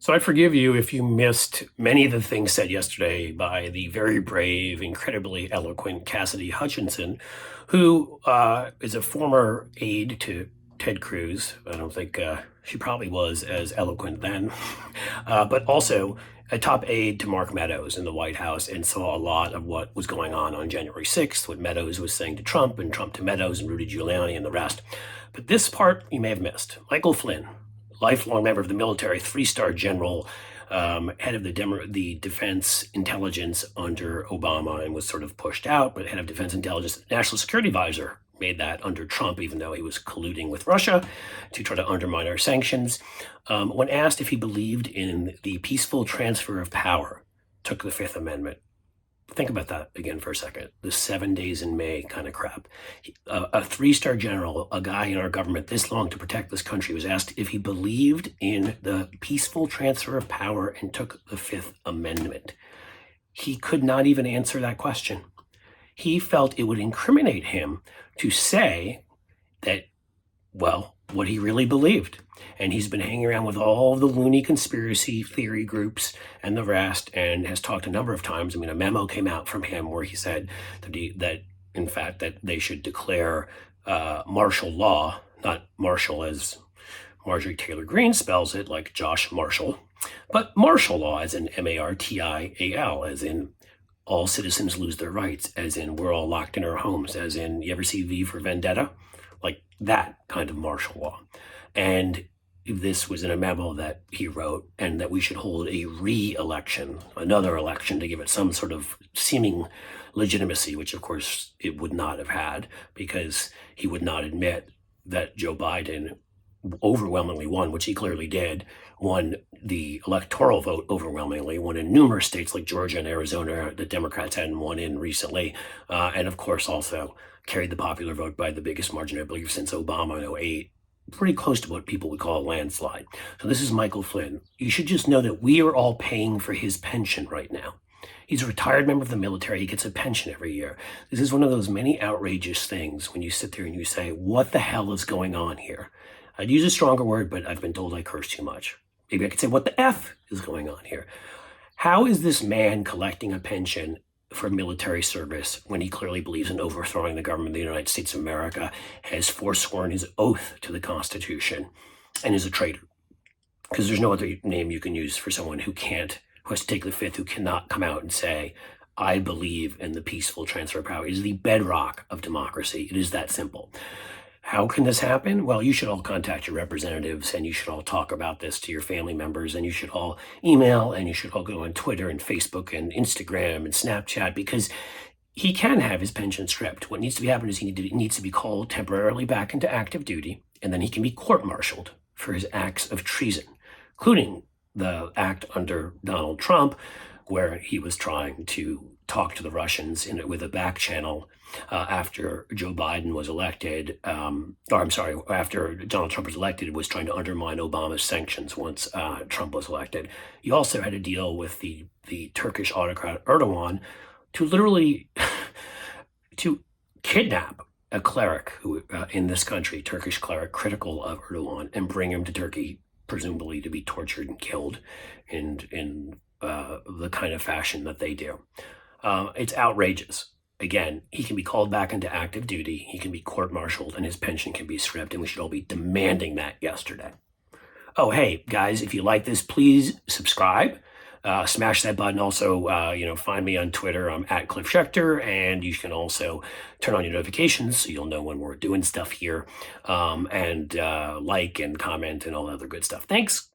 So I forgive you if you missed many of the things said yesterday by the very brave, incredibly eloquent Cassidy Hutchinson, who is a former aide to Ted Cruz. I don't think she probably was as eloquent then, but also a top aide to Mark Meadows in the White House and saw a lot of what was going on January 6th, what Meadows was saying to Trump and Trump to Meadows and Rudy Giuliani and the rest. But this part you may have missed. Michael Flynn, lifelong member of the military, three-star general, head of the defense intelligence under Obama and was sort of pushed out, but head of defense intelligence, national security advisor, made that under Trump, even though he was colluding with Russia to try to undermine our sanctions. When asked if he believed in the peaceful transfer of power, took the Fifth Amendment. Think about that again for a second. The 7 days in May kind of crap. A three-star general, a guy in our government this long to protect this country, was asked if he believed in the peaceful transfer of power and took the Fifth Amendment. He could not even answer that question. He felt it would incriminate him to say that, well, what he really believed. And he's been hanging around with all the loony conspiracy theory groups and the rest, and has talked a number of times. I mean, a memo came out from him where he said that in fact, that they should declare martial law, not martial as Marjorie Taylor Greene spells it, like Josh Marshall, but martial law as in Martial, as in all citizens lose their rights, as in we're all locked in our homes, as in you ever see V for Vendetta? Like that kind of martial law. And this was in a memo that he wrote, and that we should hold a re-election, another election, to give it some sort of seeming legitimacy, which of course it would not have had, because he would not admit that Joe Biden overwhelmingly won, which he clearly did, won the electoral vote overwhelmingly, won in numerous states like Georgia and Arizona that Democrats hadn't won in recently, and of course also carried the popular vote by the biggest margin, I believe, since Obama in 2008, pretty close to what people would call a landslide. So this is Michael Flynn. You should just know that we are all paying for his pension right now. He's a retired member of the military. He gets a pension every year. This is one of those many outrageous things when you sit there and you say, what the hell is going on here? I'd use a stronger word, but I've been told I curse too much. Maybe I could say, what the F is going on here? How is this man collecting a pension for military service when he clearly believes in overthrowing the government of the United States of America, has forsworn his oath to the Constitution, and is a traitor? Because there's no other name you can use for someone who has to take the Fifth, who cannot come out and say, I believe in the peaceful transfer of power. It is the bedrock of democracy. It is that simple. How can this happen? Well, you should all contact your representatives, and you should all talk about this to your family members, and you should all email, and you should all go on Twitter and Facebook and Instagram and Snapchat, because he can have his pension stripped. What needs to be happening is he needs to be called temporarily back into active duty, and then he can be court-martialed for his acts of treason, including the act under Donald Trump, where he was trying to talk to the Russians with a back channel after Joe Biden was elected, after Donald Trump was elected, was trying to undermine Obama's sanctions once Trump was elected. He also had to deal with the Turkish autocrat Erdogan to literally to kidnap a cleric who in this country, Turkish cleric critical of Erdogan, and bring him to Turkey, presumably to be tortured and killed in the kind of fashion that they do. It's outrageous. Again, he can be called back into active duty, he can be court-martialed, and his pension can be stripped, and we should all be demanding that yesterday. Oh, hey, guys, if you like this, please subscribe. Smash that button. Also, find me on Twitter. I'm at Cliff Schecter, and you can also turn on your notifications so you'll know when we're doing stuff here, and like and comment and all that other good stuff. Thanks.